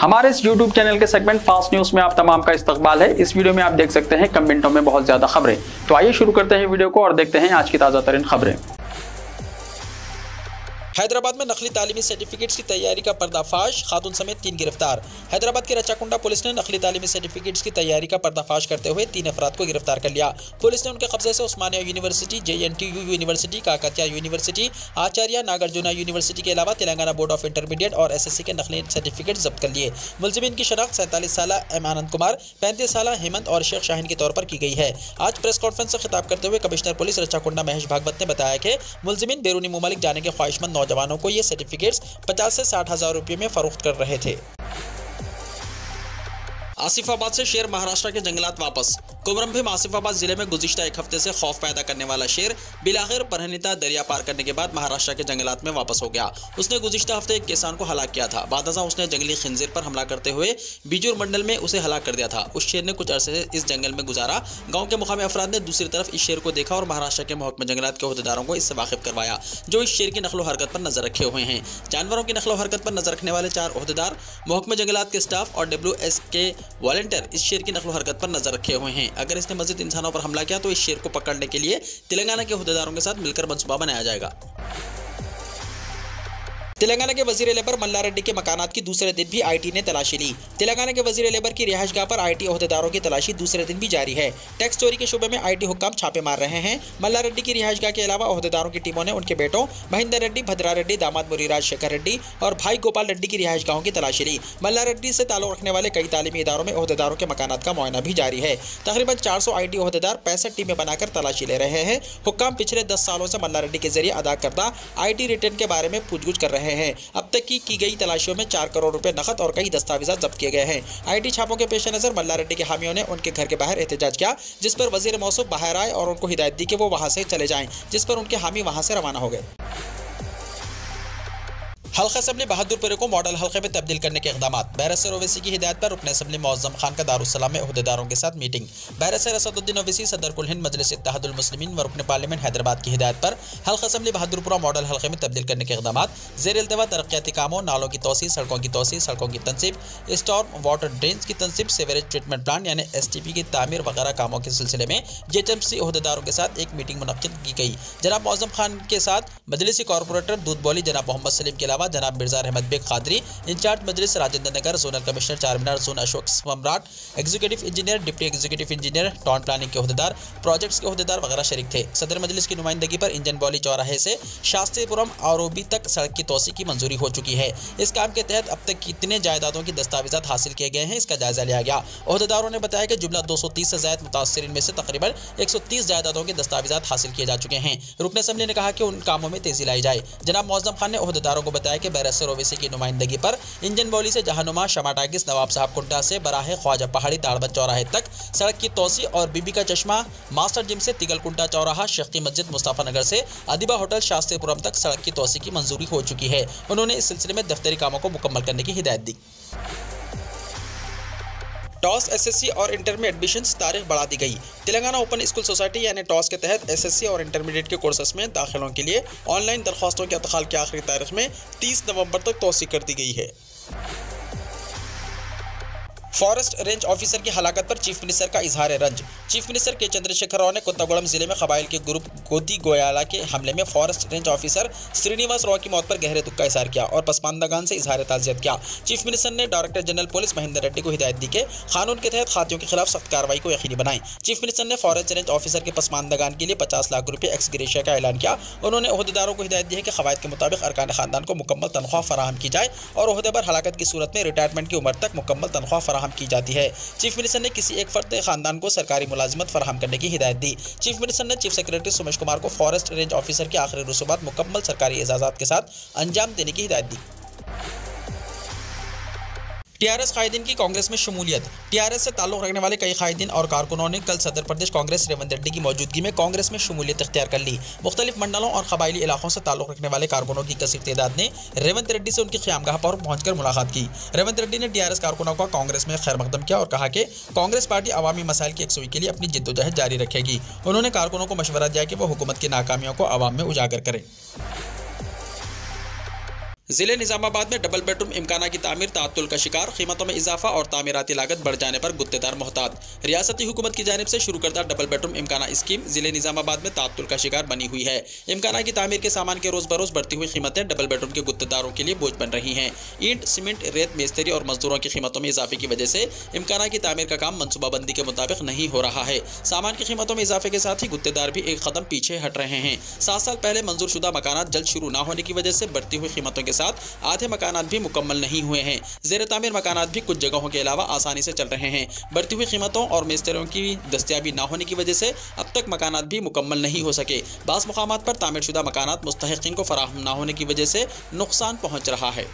हमारे इस YouTube channel के सेगमेंट फास्ट न्यूज में आप तमाम का इस्तकबाल है। इस वीडियो में आप देख सकते हैं कम मिनटों में बहुत ज्यादा खबरें। तो आइए शुरू करते हैं वीडियो को और देखते हैं आज की ताजा तरीन खबरें। हैदराबाद में नकली तालीमी सर्टिफिकेट्स की तैयारी का पर्दाफाश, खातून समेत 3 गिरफ्तार। हैदराबाद के रचाकुंडा पुलिस ने नकली तालीमी सर्टिफिकेट्स की तैयारी का पर्दाफाश करते हुए 3 अफराद को गिरफ्तार कर लिया। पुलिस ने उनके कब्जे से Osmania university, JNTU university, Kakatiya university, Acharya Nagarjuna university के अलावा तेलंगाना बोर्ड ऑफ इंटरमीडिएट और SSC के नकली सर्टिफिकेट जब्त कर लिए। मुलजिमीन की शनाख्त 47 साल M आनंद कुमार, 35 साल हेमंत और शेख शाहीन के तौर पर की गई है। आज प्रेस कॉन्फ्रेंस से खिताब करते हुए कमिश्नर पुलिस रचाकुंडा महेश भागवत ने बताया कि मुलजिमीन बैरूनी मुमालिक जाने के ख्वाहिशमंद नौजवानों को ये सर्टिफिकेट्स 50 से 60 हजार रुपये में फरोख्त कर रहे थे। आसिफाबाद से शेर महाराष्ट्र के जंगलात वापस। कुमरम भीम आसिफाबाद जिले में गुज़िश्ता एक हफ्ते से खौफ पैदा करने वाला शेर बिलाखिर परहनीता दरिया पार करने के बाद महाराष्ट्र के जंगलात में वापस हो गया। उसने गुज़िश्ता हफ्ते एक किसान को हलाक किया था। बादशाह उसने जंगली खिंजीर पर हमला करते हुए बिजूर मंडल में उसे हलाक कर दिया था। उस शेर ने कुछ अरसे इस जंगल में गुजारा। गाँव के मुकामी अफराद ने दूसरी तरफ इस शेर को देखा और महाराष्ट्र के महकमा जंगलात के अहदेदारों को इससे वाकिफ करवाया, जो इस शेर की नकलो हरकत पर नजर रखे हुए हैं। जानवरों की नकलो हरकत पर नजर रखने वाले 4 अहदेदार, महकमा जंगलात के स्टाफ और WS के वॉलंटियर इस शेर की नकलो हरकत पर नजर रखे हुए हैं। अगर इसने मजीद इंसानों पर हमला किया तो इस शेर को पकड़ने के लिए तेलंगाना के अहदेदारों के साथ मिलकर मंसूबा बनाया जाएगा। तेलंगाना के वजीर लेबर मल्ला रेड्डी के मकानात की दूसरे दिन भी IT ने तलाशी ली। तेलंगाना के वजीर लेबर की रिहाइशगाह पर IT अहदेदारों की तलाशी दूसरे दिन भी जारी है। टैक्स चोरी के शुबे में IT हुक्काम छापे मार रहे हैं। मल्ला रेड्डी की रिहाइशगाह के अलावा अहदेदारों की टीमों ने उनके बेटों महेंदर रेड्डी, भद्रा रेड्डी, दामाद मुरीराज शेखर रेड्डी और भाई गोपाल रेड्डी की रिहाइशगाहों की तलाशी ली। मल्ला रेड्डी से ताल्लुक रखने वाले कई तालीमी इदारों में अहदेदारों के मकानात का मुआयना भी जारी है। तकरीबन 400 IT अहदेदार 65 टीमें बनाकर तलाशी ले रहे हैं। हुक्काम पिछले 10 सालों से मल्ला रेड्डी के जरिए अदा करदा IT रिटर्न के बारे में पूछगछ कर रहे हैं। अब तक की गई तलाशियों में 4 करोड़ रुपए नकद और कई दस्तावेज़ जब्त किए गए हैं। IT छापों के पेश नजर मल्ला रेड्डी के हामियों ने उनके घर के बाहर एहतजाज किया, जिस पर वजीर मौसूफ बाहर आए और उनको हिदायत दी कि वो वहां से चले जाएं, जिस पर उनके हामी वहां से रवाना हो गए। हल्का असम्बली बहादुरपुर को मॉडल हल्के में तब्दील करने के इक़दाम। बैरिस्टर ओवैसी की हिदायत पर रुकन असम्बली मुअज़्ज़म खान का दारुस्सलाम में अहदेदारों के साथ मीटिंग। बैरिस्टर असदुद्दीन ओवैसी, सदर कुल हिंद मजलिस इत्तेहादुल मुस्लिमीन व रुकन पार्लियामेंट हैदराबाद की हिदायत पर हल्का असम्बली बहादुरपुरा मॉडल हल्के में तब्दील करने के इक़दाम। ज़ेर इल्तवा तरक्याती कामों, नालों की तोसी, सड़कों की तोसी, सड़कों की तनसीब, स्टॉर्म वाटर ड्रेन्स की तनसीब, सीवरेज ट्रीटमेंट प्लांट यानी STP की तामीर वगैरह कामों के सिलसिले में GHMC अहदेदारों के साथ एक मीटिंग मुनक्किद की गई। जनाब मुअज़्ज़म खान के साथ मजलिसी कॉरपोरेटर दूध बोली जनाब मोहम्मद सलीम के अलावा जनाब Mirza Ahmed Baig Qadri, in charge Majlis Rajendra Nagar, zonal commissioner Charminar zone Ashok Samrat, executive engineer, deputy executive engineer, town planning के अहदेदार, प्रोजेक्ट्स के अहदेदार वगैरह शरीक थे। सदर मजलिस की नुमाइंदगी पर इंजन बॉली चौराहे से शास्त्रीपुरम ROB तक सड़क की तोसी की मंजूरी हो चुकी है। इस काम के तहत अब तक कितने जायदादों की दस्तावेजात हासिल किए गए हैं, इसका जायजा लिया गया। अहदेदारों ने बताया कि जुमला 230 से ज्यादा मुतासरीन में से तकरीबन 130 जायदादों के दस्तावेजात हासिल किए जा चुके हैं। रुकन असम्बली ने कहा कि उन कामों में तेजी लाई जाए। जनाब मुअज़्ज़म खान ने अहदेदारों को बताया कि बैरिस्टर ओवैसी की नुमाइंदगी पर इंजन बॉली से जहानुमा, शमाटागिस, नवाब साहब कुंटा से बराहे ख्वाजा पहाड़ी ताड़बंद चौराहे तक सड़क की तोसी और बीबी का चश्मा मास्टर जिम से तिगल कुंटा चौराहा, शेख की मस्जिद मुस्तफा नगर से अदिबा होटल शास्त्रीपुरम तक सड़क की तोसी की मंजूरी हो चुकी है। उन्होंने इस सिलसिले में दफ्तरी कामों को मुकम्मल करने की हिदायत दी। टॉस, SSC और इंटर में एडमिशन्स तारीख बढ़ा दी गई। तेलंगाना ओपन स्कूल सोसाइटी यानी टॉस के तहत SSC और इंटरमीडिएट के कोर्सेस में दाखिलों के लिए ऑनलाइन दरख्वास्तों के इंतकाल की आखिरी तारीख में 30 नवंबर तक तोसी कर दी गई है। फॉरेस्ट रेंज ऑफिसर की हलाकत पर चीफ मिनिस्टर का इजहार रंज। चीफ मिनिस्टर के चंद्रशेखर राव ने कोत्तागुड़म जिले में कबाइल के ग्रुप गोती गोयाला के हमले में forest range officer Srinivas Rao की मौत पर गहरे दुख का इजहार किया और पसमानदगान से इजहार ताज़ियत किया। चीफ मिनिस्टर ने director general police Mahender Reddy को हिदायत दी कि कानून के तहत खातियों के खिलाफ सख्त कार्रवाई को यकीनी बनाएं। चीफ मिनिस्टर ने फॉरेस्ट रेंज ऑफिसर के पसमानदगान के लिए 50 लाख रुपये एक्स ग्रेशिया का ऐलान किया। उन्होंने अहदेदारों को हिदायत दी है कि कवायद के मुताबिक अरकान खानदान को मुकम्मल तनख्वाह फराहम की जाए और अहदे पर हलाकत की सूरत में रिटायरमेंट की उम्र तक मुकम्मल तनख्वाह फराहम की जाती है। चीफ मिनिस्टर ने किसी एक फर्द खानदान को सरकारी मुलाजिमत फराहम करने की हिदायत दी। चीफ मिनिस्टर ने चीफ सेक्रेटरी सुमेश कुमार को फॉरेस्ट रेंज ऑफिसर की आखिरी रसूमात मुकम्मल सरकारी एजाज़ात के साथ अंजाम देने की हिदायत दी। टीआरएस कायदीन की कांग्रेस में शमूलियत। टीआरएस से ताल्लुक़ रखने वाले कई कायदीन और कारकुनों ने कल सदर प्रदेश कांग्रेस रेवंत रेड्डी की मौजूदगी में कांग्रेस में शमूलियत इख्तियार कर ली। मुख्तलिफ मंडलों और कबायली इलाकों से ताल्लुक़ रखने वाले कारकुनों की कसीर तादाद ने रेवंत रेड्डी से उनकी क़यामगाह पर पहुंचकर मुलाकात की। रेवंत रेड्डी ने टीआरएस कारकुनों को कांग्रेस में खैर मकदम किया और कहा कि कांग्रेस पार्टी अवामी मसाइल की यकसुई के लिए अपनी जिद्दोजहद जारी रखेगी। उन्होंने कारकुनों को मशवरा दिया कि वो हुकूमत की नाकामियों को अवाम में उजागर करें। जिले निजामाबाद में डबल बेडरूम इमकाना की तामीर ताअत्तुल का शिकार, कीमतों में इजाफा और तामीराती लागत बढ़ जाने पर गुत्तेदार मोहतात। रियासती हुकूमत की जानिब से शुरू करदा डबल बेडरूम इमकाना स्कीम जिले निजामाबाद में ताअत्तुल का शिकार बनी हुई है। इमकाना की तामीर के सामान के रोज बरोज बढ़ती हुई कीमतें डबल बेडरूम के गुत्तेदारों के लिए बोझ बन रही हैं। ईंट, सीमेंट, रेत, मिस्त्री और मजदूरों की कीमतों में इजाफे की वजह से इमकाना की तामीर का काम मनसूबाबंदी के मुताबिक नहीं हो रहा है। सामान की कीमतों में इजाफे के साथ ही गुत्तेदार भी एक कदम पीछे हट रहे हैं। 7 साल पहले मंजूर शुदा मकानात जल्द शुरू न होने की वजह से बढ़ती हुई कीमतों के साथ आधे मकानात भी मुकम्मल नहीं हुए हैं। ज़ेर तामीर मकानात भी कुछ जगहों के अलावा आसानी से चल रहे हैं। बढ़ती हुई कीमतों और मिस्त्रियों की दस्तयाबी न होने की वजह से अब तक मकानात भी मुकम्मल नहीं हो सके। बाज़ मकामात पर तामीर शुदा मकानात मुस्तहिकीन को फराहम न होने की वजह से नुकसान पहुँच रहा है।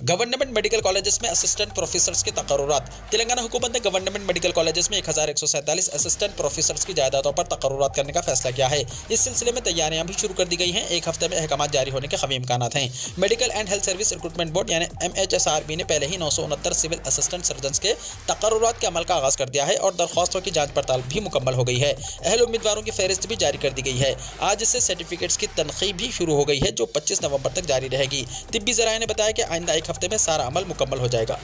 गवर्नमेंट मेडिकल कॉलेजेस में असिस्टेंट प्रोफेसर्स के तकर्रुरात। तेलंगाना हुकूमत ने गवर्नमेंट मेडिकल कॉलेजेस में 1147 असिस्टेंट प्रोफेसर्स की जायदादों पर तकर्रुरात करने का फैसला किया है। इस सिलसिले में तैयारियां भी शुरू कर दी गई हैं। एक हफ्ते में अहकाम जारी होने के कवी इम्कानात हैं। Medical and health service recruitment board यानी MHSRB ने पहले ही 969 सिविल असिस्टेंट सर्जन के तकर्रुरात के अमल का आगाज कर दिया है और दरख्वास्तों की जाँच पड़ताल भी मुकम्मल हो गई है। अहल उम्मीदवारों की फहरिस्त भी जारी कर दी गई है। आज इससे सर्टिफिकेट्स की तनखीह भी शुरू हो गई है जो 25 नवंबर तक जारी रहेगी। तिब्बी ज़राए ने बताया कि आइंदा एक हफ्ते में सारा अमल मुकम्मल हो जाएगा।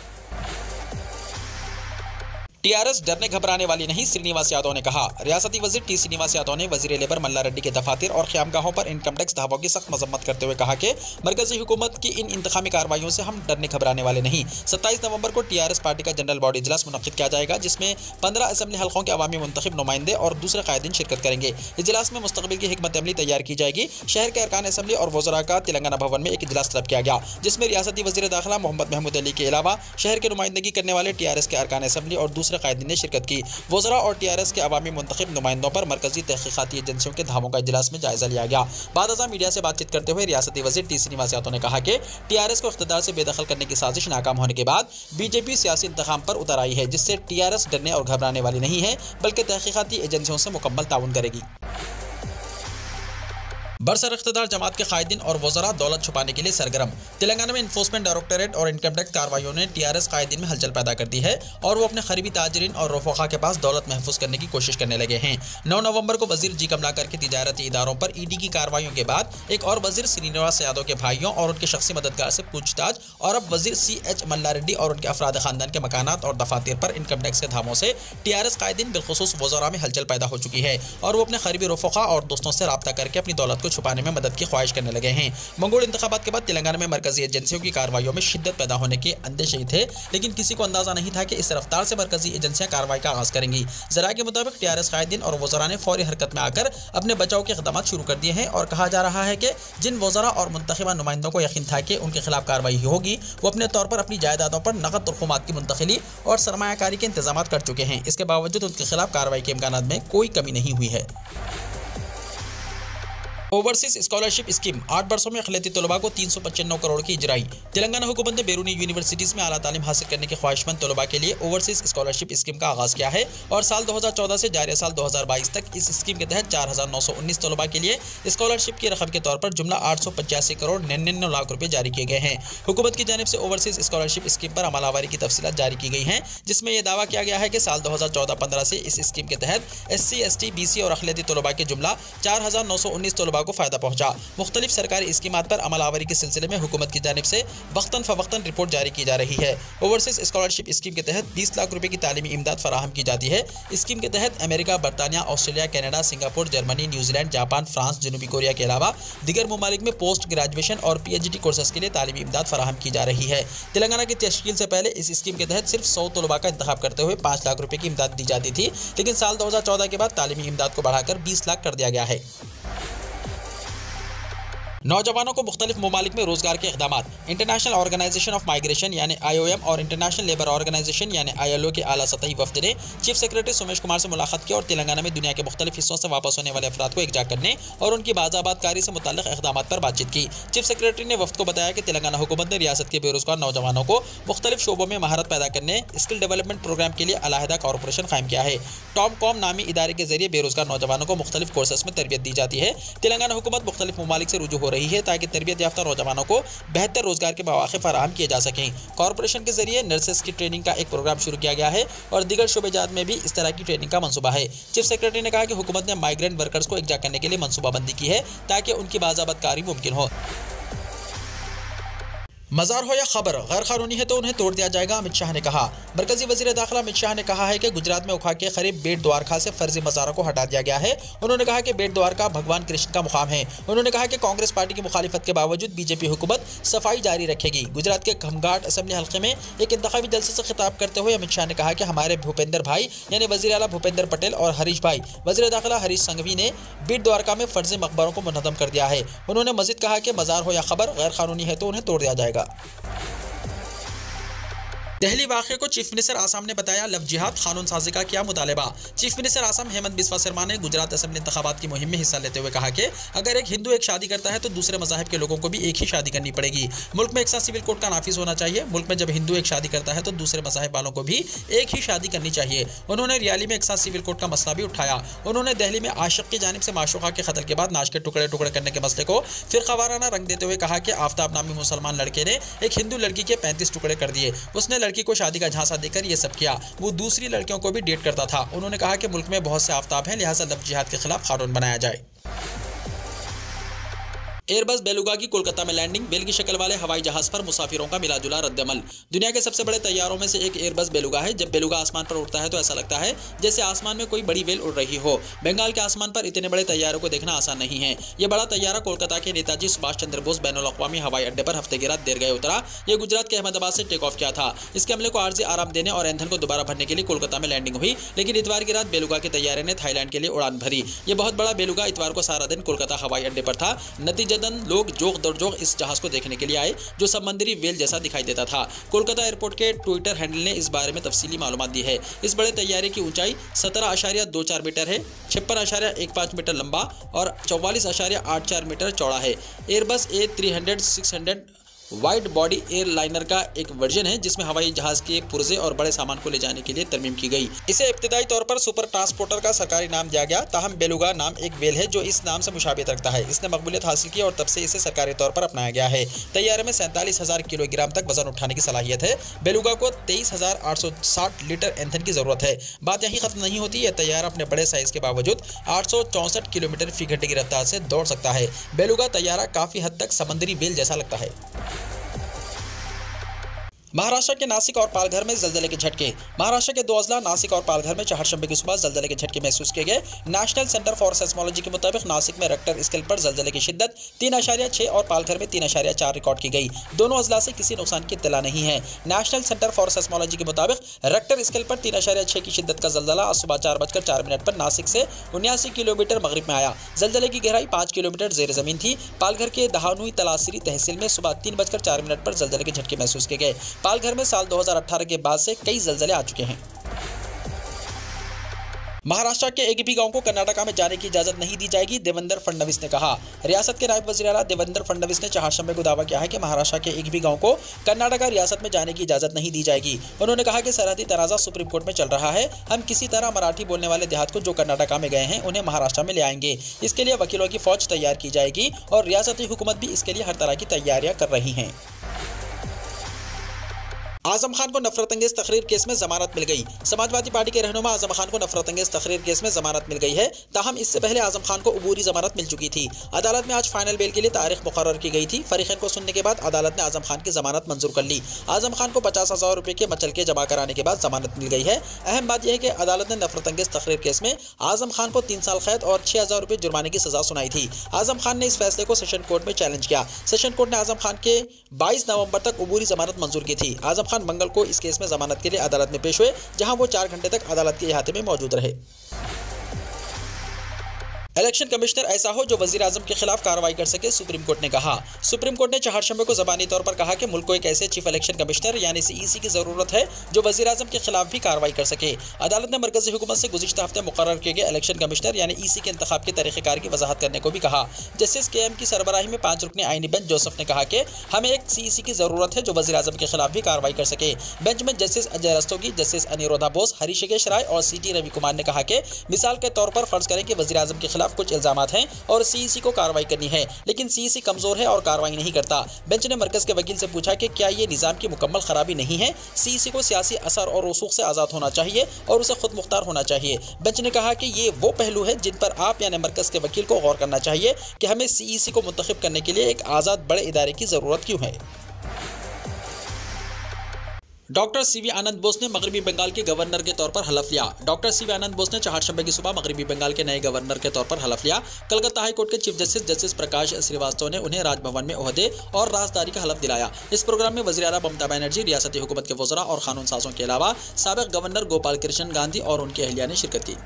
टीआरएस डरने घबराने वाली नहीं, श्रीनिवास यादव ने कहा। रियासती वजीर टी श्रीनिवास यादव ने वजीर लेबर मल्ला रेड्डी के दफातर और क़यामगाहों पर इनकम टैक्स दावों की सख्त मजम्मत करते हुए कहा कि मरकजी हुकूमत की इन इंतखामी कार्रवाइयों से हम डरने घबराने वाले नहीं। 27 नवंबर को टीआरएस पार्टी का जनरल बॉडी इजलास मुनक्किद किया जाएगा जिसमें 15 असम्बली हल्कों के अवामी मुंतखब नुमाइंदे और दूसरे कायदीन शिरकत करेंगे। इजलास में मुस्तकबिल की हिकमत अमली तैयार की जाएगी। शहर के अरकान असम्बली और वज़रा का तेलंगाना भवन में एक इजलास तलब किया गया जिसमें रियासती वजीर दाखिला मोहम्मद महमूद अली के अलावा शहर के नुमाइंदगी करने वाले टीआरएस के अरकान असम्बली और दूसरे कायदीन ने शिरकत की। वज़रा और टीआरएस के अवामी मुंतखब नुमाइंदों पर मरकजी तहकीकाती एजेंसियों के धावों का इजलास में जायजा लिया गया। बाद अज़ा मीडिया से बातचीत करते हुए रियासती वजीर टी श्रीनिवास यादव ने कहा कि टीआरएस को इख्तिदार से बेदखल करने की साजिश नाकाम होने के बाद बीजेपी सियासी इंतखाम पर उतर आई है जिससे टीआरएस डरने और घबराने वाली नहीं है बल्कि तहकीकाती एजेंसियों से मुकम्मल ताउन करेगी। बरसर इख्तिदार जमात के कायदीन और वज़रा दौलत छुपाने के लिए सरगर्म। तेलंगाना में इन्फोर्समेंट डायरेक्टरेट और इनकम टैक्स कार्रवाइयों ने टीआरएस कायदीन में हलचल पैदा कर दी है और वो अपने करीबी ताजरीन और रफोका के पास दौलत महफूज करने की कोशिश करने लगे हैं। 9 नवंबर को वजीर जी कमलाकर के तिजारती इदारों पर ईडी की कार्रवाइयों के बाद एक और वजीर श्रीनिवास यादव के भाइयों और उनके शख्सी मददगार से पूछताछ और अब वजीर CH मल्ला रेड्डी और उनके अफराद खानदान के मकानात और दफातर पर इनकम टैक्स के धामों से टीआरएस कायदीन बिलखुसूस वज़रा में हलचल पैदा हो चुकी है और वो अपने करीबी रफोका और दोस्तों से रब्ता करके अपनी दौलत को छुपाने में मदद की ख्वाहिश करने लगे हैं। मंगोल इंतखाबात के बाद तेलंगाना में मरकजी एजेंसियों की कार्रवाइयों में शिद्दत पैदा होने के अंदेशे थे लेकिन किसी को अंदाजा नहीं था कि इस रफ्तार से मरकजी एजेंसियां कार्रवाई का आगाज करेंगी। जरा के मुताबिक टीआरएस कायदीन और वज़रा ने फौरी हरकत में आकर अपने बचाव के इक़दाम शुरू कर दिए हैं और कहा जा रहा है कि जिन वज़रा और मुंतखबा नुमाइंदों को यकीन था कि उनके खिलाफ कार्रवाई होगी वो अपने तौर पर अपनी जायदादों पर नकद रकूमात की मुंतकिली और सरमायाकारी के इंतजाम कर चुके हैं। इसके बावजूद उनके खिलाफ कार्रवाई के इम्कानात में कोई कमी नहीं हुई है। ओवरसीज स्कॉलरशिप स्कीम 8 वर्षों में अखिलती तलबा को 395 करोड़ की इजराई। तेलंगाना हुकूमत ने बैरूनी यूनिवर्सिटीज़ में आला तालीम हासिल करने के ख्वाहिशमंद तलबा के लिए ओवरसीज स्कॉलरशिप स्कीम का आगाज़ किया है और साल 2014 से जारी साल 2022 तक इस स्कीम के तहत 4,919 तलबा के लिए स्कॉलरशिप की रकम के तौर पर जुमला 885 करोड़ 99 लाख रुपये जारी किए गए हैं। हुकूमत की जानिब से ओवरसीज स्कॉलरशिप स्कीम पर अमलावरी की तफसीलात जारी की गई हैं जिसमें यह दावा किया गया है कि साल 2014-15 से इस स्कीम के तहत SC, ST, BC और अखिलती तलबा के जुमला 4,919 तलबा को फ़ायदा पहुंचा। मुख्तलिफ सरकारी स्कीमात पर अमलावरी के सिलसिले में हुकूमत की जानिब से वक्तन फ़वक्तन रिपोर्ट जारी की जा रही है। ओवरसीज स्कॉलरशिप स्कीम के तहत 20 लाख रुपए की तालीमी इमदाद फराहम की जाती है। स्कीम के तहत अमेरिका, बरतानिया, Australia, Canada, Singapore, Germany, New Zealand, Japan, France, जनूबी कोरिया के अलावा दीगर ममालिक में पोस्ट ग्रेजुएशन और PhD कोर्सेज के लिए तालीमी इमदाद फराहम की जा रही है। तेलंगाना की तश्कील से पहले इस स्कीम के तहत सिर्फ 100 तलबा का इंतखाब करते हुए 5 लाख रुपए की इमदाद दी जाती थी लेकिन साल 2014 के बाद तालीमी इमदाद को बढ़ाकर 20 लाख कर दिया गया है। नौजवानों को मुख्तलिफ ममालिक में रोजगार के इक़दाम। इंटरनेशनल ऑर्गेनाइजेशन ऑफ माइग्रेशन यानी IOM और इंटरनेशनल लेबर ऑर्गेनाइजेशन यानी ILO के आला सतही वफ्द ने चीफ सेक्रेटरी सोमेश कुमार से मुलाकात की और तेलंगाना में दुनिया के मुख्तलिफ हिस्सों से वापस होने वाले अफराद को एकजा करने और उनकी बाज़ाबादकारी से मुताल्लिक़ इक़दाम पर बातचीत की। चीफ सेक्रेटरी ने वफ्द को बताया कि तेलंगाना हुकूमत ने रियासत के बेरोजगार नौजवानों को मुख्तलिफ शोबों में महारत पैदा करने स्किल डेवलपमेंट प्रोग्राम के लिए अलहदा कॉरपोरेशन कायम किया है। टॉमकॉम नामी इदारे के जरिए बेरोजगार नौजवानों को मुख्तलिफ कोर्सेस में तरबियत दी जाती है। तेलंगाना हुकूमत मुख्तलिफ ममालिक से रुजू हो रही है ताकि तरबियत याफ्ता नौजवानों को बेहतर रोजगार के मौके फराहम किए जा सकें। कॉरपोरेशन के जरिए नर्सेस की ट्रेनिंग का एक प्रोग्राम शुरू किया गया है और दीगर शोबेजात में भी इस तरह की ट्रेनिंग का मंसूबा है। चीफ सेक्रेटरी ने कहा कि हुकूमत ने माइग्रेंट वर्कर्स को एकजा करने के लिए मंसूबाबंदी की है ताकि उनकी बाज़ाबत कारी मुमकिन हो। मज़ार हो या खबर गैर कानूनी है तो उन्हें तोड़ दिया जाएगा, अमित शाह ने कहा। मरकजी वज़ीर दाखिला अमित शाह ने कहा है कि गुजरात में उखा के करीब बेट द्वारका से फर्जी मज़ारों को हटा दिया गया है। उन्होंने कहा कि बेट द्वारका भगवान कृष्ण का मुकाम है। उन्होंने कहा कि कांग्रेस पार्टी की मुखालिफत के बावजूद बीजेपी हुकूमत सफाई जारी रखेगी। गुजरात के खमघाट असेंबली हल्के में एक इंतखाबी जलसे से खिताब करते हुए अमित शाह ने कहा कि हमारे भूपेंद्र भाई यानी वज़ीर आला भूपेंद्र पटेल और हरीश भाई वज़ीर दाखिला हरीश संघवी ने बेट द्वारका में फर्जी मकबरों को मुनज़्ज़म कर दिया है। उन्होंने मज़ीद कहा कि मज़ार हो या खबर गैर कानूनी है तो उन्हें तोड़ दिया जाएगा। दहली वाक़े को चीफ मिनिस्टर आसाम ने बताया लव जिहाद कानून साजी का किया मुतालबा। चीफ मिनिस्टर आसाम हेमंत बिस्वा शर्मा ने गुजरात असेंबली इंतखाबात की मुहिम में हिस्सा लेते हुए कहा कि अगर एक हिंदू एक शादी करता है तो दूसरे मज़ाहिब के लोगों को भी एक ही शादी करनी पड़ेगी। मुल्क में एक सा सिविल कोड का नाफिज होना चाहिए। मुल्क में जब हिंदू एक शादी करता है तो दूसरे मज़ाहिब वालों को भी एक ही शादी करनी चाहिए। उन्होंने रियाली में एक सा सिविल कोड का मसला भी उठाया। उन्होंने दहली में आशिक की जानिब से माशूका के कत्ल के बाद नाश के टुकड़े टुकड़े करने के मसले को फिरकावाराना रंग देते हुए कहा कि आफ्ताब नामी मुसलमान लड़के ने एक हिंदू लड़की के 35 टुकड़े कर दिए। उसने लड़की को शादी का देकर ये सब किया। वो दूसरी लड़कियों को भी डेट करता था। उन्होंने कहा कि मुल्क में बहुत से आफ्ताब हैं, लिहाजा लव जिहाद के खिलाफ कानून बनाया जाए। एयरबस बेलुगा की कोलकाता में लैंडिंग। बेल की शक्ल वाले हवाई जहाज पर मुसाफिरों का मिला जुला रद्दमल। दुनिया के सबसे बड़े तैयारों में से एक एयरबस बेलुगा है। जब बेलुगा आसमान पर उड़ता है तो ऐसा लगता है जैसे आसमान में कोई बड़ी वेल उड़ रही हो। बंगाल के आसमान पर इतने बड़े तैयारों को देखना आसान नहीं है। ये बड़ा तैयारा कोलकाता के नेताजी सुभाष चंद्र बोस बैनुल-अक़वामी हवाई अड्डे पर हफ्ते की रात देर गए उतरा। ये गुजरात के अहमदाबाद से टेक ऑफ किया था। इसके हमले को आर्जी आराम देने और ईंधन को दोबारा भरने के लिए कोलकाता में लैंडिंग हुई, लेकिन इतवार की रात बेलुगा के तैयारे ने थाईलैंड के लिए उड़ान भरी। ये बहुत बड़ा बेलुगा इतवार को सारा दिन कोलकाता हवाई अड्डे पर था। नतीजतन लोग दौड़ इस जहाज को देखने के लिए आए जो समुद्री वेल जैसा दिखाई देता था। कोलकाता एयरपोर्ट के ट्विटर हैंडल ने इस बारे में तफसीली मालूमात दी है। इस बड़े तैयारे की ऊंचाई 17.24 मीटर है, 56.15 मीटर लंबा और 44.84 मीटर चौड़ा है। Airbus A300-600 wide body airliner का एक वर्जन है जिसमें हवाई जहाज के पुर्जे और बड़े सामान को ले जाने के लिए तरमीम की गई। इसे इब्तिदाई तौर पर सुपर ट्रांसपोर्टर का सरकारी नाम दिया गया। ताहम बेलुगा नाम एक वेल है जो इस नाम से मुशाबियत रखता है। इसने मकबूलियत हासिल की और तब से इसे सरकारी तौर पर अपनाया गया है। तैयारे में 47,000 किलोग्राम तक वजन उठाने की सलाहियत है। बेलुगा को 23,860 लीटर ईंधन की जरूरत है। बात यही खत्म नहीं होती। यह तैयारा अपने बड़े साइज के बावजूद 864 किलोमीटर फी घंटे की रफ्तार से दौड़ सकता है। बेलुगा तैयारा काफी हद तक समुद्री वेल जैसा लगता है। महाराष्ट्र के नासिक और पालघर में जलजले के झटके। महाराष्ट्र के 2 अजला नासिक और पालघर में चहारशंबे की सुबह जलजले के झटके महसूस किए गए। नेशनल सेंटर फॉर सेस्मोलॉजी के मुताबिक नासिक में रेक्टर स्केल पर जलजले की शिद्दत 3.6 और पालघर में 3.4 रिकॉर्ड की गई। दोनों अजला से किसी नुकसान की इत्तला नहीं है। नेशनल सेंटर फॉर सेस्मोलॉजी के मुताबिक रेक्टर स्केल पर 3.6 की शिद्दत का जलजला आज सुबह 4:04 पर नासिक से 79 किलोमीटर मगरिब में आया। जलजले की गहराई 5 किलोमीटर जेर जमीन थी। पालघर के दहानुई तलासरी तहसील में सुबह 3:04 पर जलजले के झटके महसूस किए गए। पालघर में साल 2018 के बाद से कई जलजले आ चुके हैं। महाराष्ट्र के एक भी गांव को कर्नाटका में जाने की इजाजत नहीं दी जाएगी, देवेंद्र फडणवीस ने कहा। रियासत के नायब वज़ीर आला देवेंद्र फडणवीस ने चहारशंबे को दावा किया है कि महाराष्ट्र के एक भी गांव को कर्नाटका रियासत में जाने की इजाजत नहीं दी जाएगी। उन्होंने कहा कि सरहदी तनाज़ा सुप्रीम कोर्ट में चल रहा है। हम किसी तरह मराठी बोलने वाले देहात को जो कर्नाटका में गए हैं उन्हें महाराष्ट्र में ले आएंगे। इसके लिए वकीलों की फौज तैयार की जाएगी और रियासती हुकूमत भी इसके लिए हर तरह की तैयारियां कर रही हैं। आजम खान को नफरत अंगेज तकरीर केस में जमानत मिल गई। समाजवादी पार्टी के रहनुमा आजम खान को नफरत अंगेज तकरीर केस में जमानत मिल गई है। ताहम इससे पहले आजम खान को अबूरी जमानत मिल चुकी थी। अदालत में आज फाइनल बेल के लिए तारीख मुकर्रर की गई थी। फरीकैन को सुनने के बाद अदालत ने आजम खान की जमानत मंजूर कर ली। आजम खान को 50,000 रुपये के मचलके जमा कराने के बाद जमानत मिल गई है। अहम बात यह है कि अदालत ने नफरत अंगेज तकरीर केस में आजम खान को 3 साल कैद और 6,000 रुपये जुर्माने की सजा सुनाई थी। आजम खान ने इस फैसले को सेशन कोर्ट में चैलेंज किया। सेशन कोर्ट ने आजम खान के 22 नवंबर तक अबूरी जमानत मंजूर की थी। आजम खान मंगल को इस केस में जमानत के लिए अदालत में पेश हुए, जहां वो 4 घंटे तक अदालत के इहाते में मौजूद रहे। इलेक्शन कमिश्नर ऐसा हो जो वजीर आजम के खिलाफ कार्रवाई कर सके, सुप्रीम कोर्ट ने कहा। सुप्रीम कोर्ट ने चहारशंबे को ज़बानी तौर पर कहा कि मुल्क को एक ऐसे चीफ इलेक्शन कमिश्नर यानी CEC की जरूरत है जो वजीर आजम के खिलाफ भी कार्रवाई कर सके। अदालत ने मरकजी हुकूमत से गुज़िश्ता हफ्ते मुकर्रर किए गए इलेक्शन कमिश्नर यानी EC के इंतखाब के तरीक़ेकार की वजाहत करने को भी कहा। जस्टिस KM की सरबराही में 5 रुकनी आईनी बेंच जोसेफ ने कहा कि हमें एक CEC की जरूरत है जो वजीर आजम के खिलाफ भी कार्रवाई कर सके। बेंच में जस्टिस अजय रस्तोगी, जस्टिस अनिरुद्धा बोस, हरीश राय और CT रवि कुमार ने कहा कि मिसाल के तौर पर फर्ज करें कि वजीर आजम के खिलाफ खिलाफ कुछ इल्जामात हैं और सीईसी को कार्रवाई करनी है, लेकिन सीईसी कमजोर है और कार्रवाई नहीं करता। बेंच ने मरकज के वकील से पूछा कि क्या ये निजाम की मुकम्मल खराबी नहीं है? सीईसी को सियासी असर और रसूख से आजाद होना चाहिए और उसे खुद मुख्तार होना चाहिए। बेंच ने कहा कि ये वो पहलू है जिन पर आप यानी मरकज के वकील को गौर करना चाहिए कि हमें सीईसी को मुंतखब करने के लिए एक आजाद बड़े इदारे की जरूरत क्यों है। डॉक्टर सीवी आनंद बोस ने मगरबी बंगाल के गवर्नर के तौर पर हलफ लिया। डॉक्टर सीवी आनंद बोस ने चहारशंबे की सुबह मगरबी बंगाल के नए गवर्नर के तौर पर हलफ लिया। कलकत्ता हाई कोर्ट के चीफ जस्टिस प्रकाश श्रीवास्तव ने उन्हें राजभवन में ओहदे और राजदारी का हलफ दिलाया। इस प्रोग्राम में वज़ीर आला ममता बनर्जी, रियासती हुकूमत के वज़रा और कानून साजों के अलावा साबिक गवर्नर गोपाल कृष्ण गांधी और उनकी अहलिया ने शिरकत की।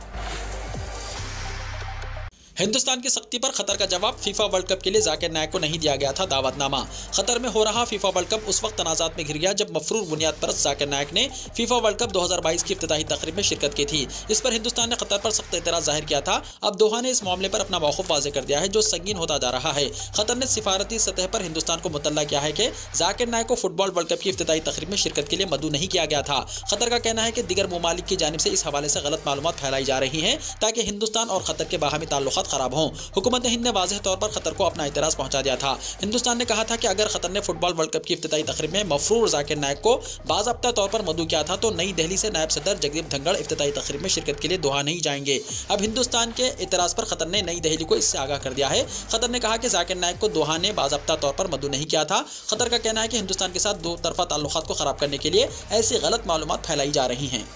हिंदुस्तान की सख्ती पर खतर का जवाब, फीफा वर्ल्ड कप के लिए जाकिर नायक को नहीं दिया गया था दावतनामा। खतर में हो रहा फीफा वर्ल्ड कप उस वक्त तनाज़ात में घिर गया जब मफरूर बुनियाद पर जाकिर नायक ने फीफा वर्ल्ड कप 2022 की इफ्तिताही तकरीब में शिरकत की थी। इस पर हिंदुस्तान ने खतर पर सख्त एतराज़ जाहिर किया था। अब दोहा ने इस मामले पर अपना मौक़िफ़ वाज़ेह कर दिया है जो संगीन होता जा रहा है। खतर ने सिफारती सतह पर हिंदुस्तान को मुतल्ला किया है कि जाकिर नायक को फुटबॉल वर्ल्ड कप की इफ्तिताही तकरीब में शिरकत के लिए मदऊ नहीं किया गया था। खतर का कहना है कि दीगर ममालिक की जानिब से इस हवाले से गलत मालूमात फैलाई जा रही हैं ताकि हिंदुस्तान और खतर के बाहमी ताल्लुकात ख़राब हों। हुकूमत हिंद ने वाज़ेह तौर पर खतर को अपना एतराज़ पहुंचा दिया था। हिंदुस्तान ने कहा था कि अगर खतर ने फुटबॉल वर्ल्ड कप की इफ्तिताही तकरीब में मफरूर जाकिर नायक को बाज़ाब्ता तौर पर मदऊ किया था तो नई दिल्ली से नायब सदर जगदीप धनखड़ इफ्तिताही तकरीब में शिरकत के लिए दोहा नहीं जाएंगे। अब हिंदुस्तान के एतराज़ पर खतर ने नई दिल्ली को इससे आगाह कर दिया है। खतर ने कहा कि जाकिर नायक को दोहा ने बाज़ाब्ता तौर पर मदऊ नहीं किया था। खतर का कहना है कि हिंदुस्तान के साथ दो तरफा ताल्लुकात को ख़राब करने के लिए ऐसी गलत मालूमात फैलाई जा रही हैं।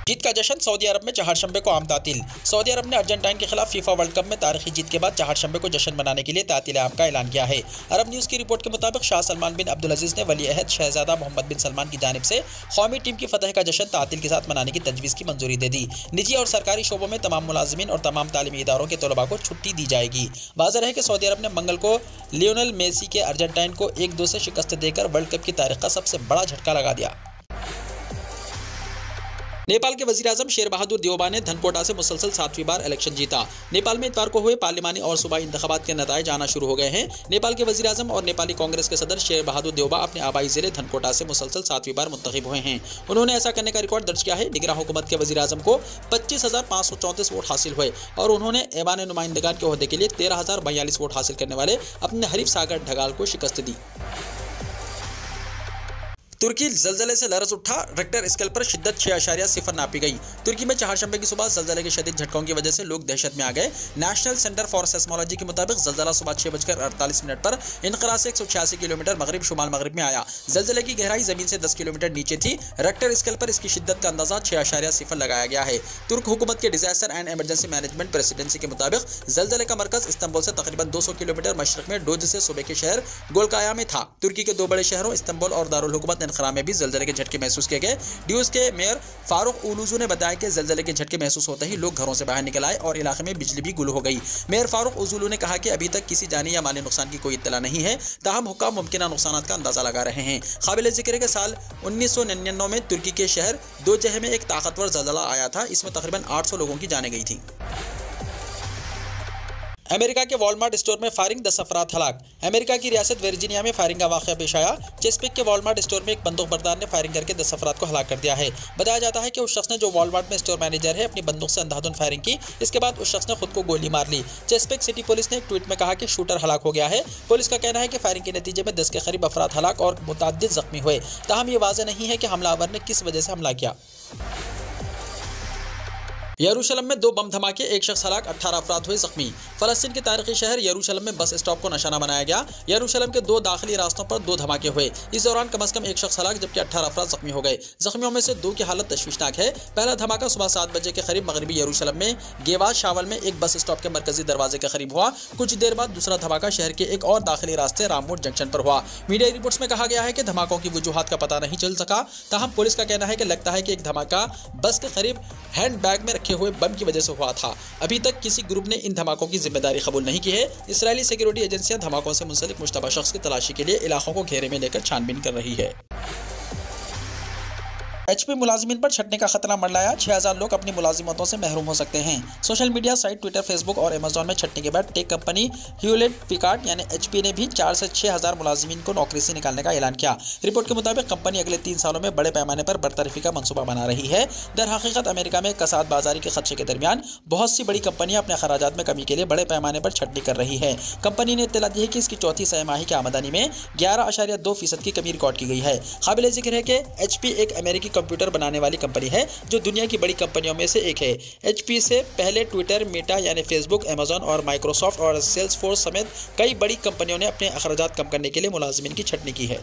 जीत का जश्न, सऊदी अरब में चहारशंबे को आम तातील। सऊदी अरब ने अर्जेंटाइन के खिलाफ फीफा वर्ल्ड कप में तारीखी जीत के बाद चहारशंबे को जश्न मनाने के लिए तातील आम का ऐलान किया है। अरब न्यूज़ की रिपोर्ट के मुताबिक शाह सलमान बिन अब्दुल अजीज ने वली अहद शहजादा मोहम्मद बिन सलमान की जानिब से कौमी टीम की फतह का जश्न तातील के साथ मनाने की तजवीज़ की मंजूरी दे दी। निजी और सरकारी शोबों में तमाम मुलाजिमीन और तमाम तालीमी इदारों के तलबा को छुट्टी दी जाएगी। वाज़ेह है कि सऊदी अरब ने मंगल को लियोनेल मेसी के अर्जेंटाइन को 1-2 से शिकस्त देकर वर्ल्ड कप की तारीख का सबसे बड़ा झटका लगा दिया। नेपाल के वज़ीर आज़म शेर बहादुर देओबा ने धनकोटा से मुसलसल 7वीं बार इलेक्शन जीता। नेपाल में इतवार को हुए पार्लिमानी और सूबाई इंतखाबात के नताइज आना शुरू हो गए हैं। नेपाल के वज़ीर आज़म और नेपाली कांग्रेस के सदर शेर बहादुर देओबा अपने आबाई ज़िले धनकोटा से मुसलसल 7वीं बार मुंतखब हुए हैं। उन्होंने ऐसा करने का रिकॉर्ड दर्ज किया है। निगरान हुकूमत के वज़ीर आज़म को 25,534 वोट हासिल हुए और उन्होंने ऐवान नुमाइंदगान के ओहदे के लिए 13,042 वोट हासिल करने वाले अपने हरीफ सागर ढगाल को शिकस्त दी। तुर्की जलजले से लरज़ उठा, रेक्टर स्केल पर शिद्दत 6.0 नापी गई। तुर्की में चहारशंबे की सुबह जलजले के शदीद झटकों की वजह से लोग दहशत में आ गए। नेशनल सेंटर फॉर सेस्मोलॉजी के मुताबिक जलजला सुबह 6:48 पर इनकरा से 186 किलोमीटर मगरिब शुमाल मगरिब में आया। जलजले की गहराई जमीन से 10 किलोमीटर नीचे थी। रेक्टर स्केल पर इसकी शिद्दत का अंदाजा 6.0 लगाया गया है। तुर्क हुकूमत के disaster and emergency management presidency के मुताबिक जलजले का मरकज इस्तांबुल से तकरीबन 200 किलोमीटर मशरक में डोज से सूबे के शहर गोलकाया में था। तुर्की के 2 बड़े शहरों इस्तांबुल और दारुल हुकूमत इनकरा में भी जलजले के झटके महसूस किए गए। ड्यूज के मेयर फारूक उलूजू ने बताया कि जलजले के झटके महसूस होते ही लोग घरों से बाहर निकल आए और इलाके में बिजली भी गुल हो गई। मेयर फारूक उलूजू ने कहा कि अभी तक किसी जानी या माली नुकसान की कोई इत्तला नहीं है, ताहम हुक्काम मुमकिन नुकसान का अंदाजा लगा रहे हैं। काबिल जिक्र के साल 1999 में तुर्की के शहर दोजह में एक ताकतवर जलजला आया था। इसमें तकरीबन 800 लोगों की जानें गई थी। अमेरिका के वॉलमार्ट स्टोर में फायरिंग, 10 अफराद हलाक। अमेरिका की रियासत वर्जीनिया में फायरिंग का वाक़या पेश आया। चेसपिक के वॉलमार्ट स्टोर में एक बंदूक बरदार ने फायरिंग करके 10 अफराद को हलाक कर दिया है। बताया जाता है कि उस शख्स ने, जो वॉलमार्ट में स्टोर मैनेजर है, अपनी बंदूक से अंधाधुन फायरिंग की। इसके बाद उस शख्स ने खुद को गोली मार ली। चेसपिक सिटी पुलिस ने एक ट्वीट में कहा कि शूटर हलाक हो गया है। पुलिस का कहना है कि फायरिंग के नतीजे में 10 के करीब अफराद हलाक और मुतअद्दिद जख्मी हुए। ताहम ये वाज़ेह नहीं है कि हमलावर ने किस वजह से हमला किया। यरूशलेम में 2 बम धमाके, 1 शख्स हलाक, 18 अफराद हुए जख्मी। फलस्तीन के तारीखी शहर यरूशलेम में बस स्टॉप को निशाना बनाया गया। यरूशलेम के 2 दाखिली रास्तों पर 2 धमाके हुए। इस दौरान कम से कम 1 शख्स हलाक जबकि 18 अफराद जख्मी हो गए। जख्मियों में से 2 की हालत तशवीशनाक है। पहला धमाका सुबह 7 बजे के करीब मगरबी यरूशलेम में गेवाज शावल में एक बस स्टॉप के मरकजी दरवाजे के करीब हुआ। कुछ देर बाद दूसरा धमाका शहर के एक और दाखिली रास्ते राममोड जंक्शन पर हुआ। मीडिया रिपोर्ट्स में कहा गया है कि धमाकों की वजूहात का पता नहीं चल सका। ताहम पुलिस का कहना है कि लगता है कि एक धमाका बस के करीब हैंड बैग में रखे हुए बम की वजह से हुआ था। अभी तक किसी ग्रुप ने इन धमाकों की जिम्मेदारी कबूल नहीं की है। इस्राएली सिक्योरिटी एजेंसियां धमाकों से मुंसलिक मुश्तबा शख्स की तलाशी के लिए इलाकों को घेरे में लेकर छानबीन कर रही है। HP मुलाजिमीन पर छटने का खतरा मंडराया, 6000 लोग अपनी मुलाजिमतों से महरूम हो सकते हैं। Social media site Twitter, Facebook और अमेजॉन में छटने के बाद टेक कंपनी ह्यूलेट पिकार्ड यानी HP ने भी 4 से 6000 मुलाजिमीन को नौकरी से निकालने का ऐलान किया। रिपोर्ट के मुताबिक कंपनी अगले 3 सालों में बड़े पैमाने पर बरतरफी का मंसूबा बना रही है। दर हकीकत अमेरिका में कसाद बाजारी के खदशे के दरमियान बहुत सी बड़ी कंपनियां अपने खराजात में कमी के लिए बड़े पैमाने पर छटनी कर रही है। कंपनी ने इत्तला दी है कि इसकी चौथी छमाही की आमदनी में 11.2% की कमी रिकॉर्ड की गई है। काबिल जिक्र है कि HP एक अमेरिकी कंप्यूटर बनाने वाली कंपनी है जो दुनिया की बड़ी कंपनियों में से एक है। HP से पहले ट्विटर, मेटा यानी फेसबुक, अमेजॉन और माइक्रोसॉफ्ट और सेल्सफोर्स समेत कई बड़ी कंपनियों ने अपने अखराजात कम करने के लिए मुलाजिमीन की छटनी की है।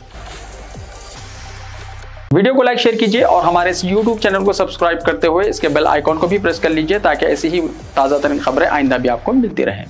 वीडियो को लाइक शेयर कीजिए और हमारे इस YouTube चैनल को सब्सक्राइब करते हुए इसके बेल आइकॉन को भी प्रेस कर लीजिए ताकि ऐसी ही ताज़ा तरीन खबरें आइंदा भी आपको मिलती रहें।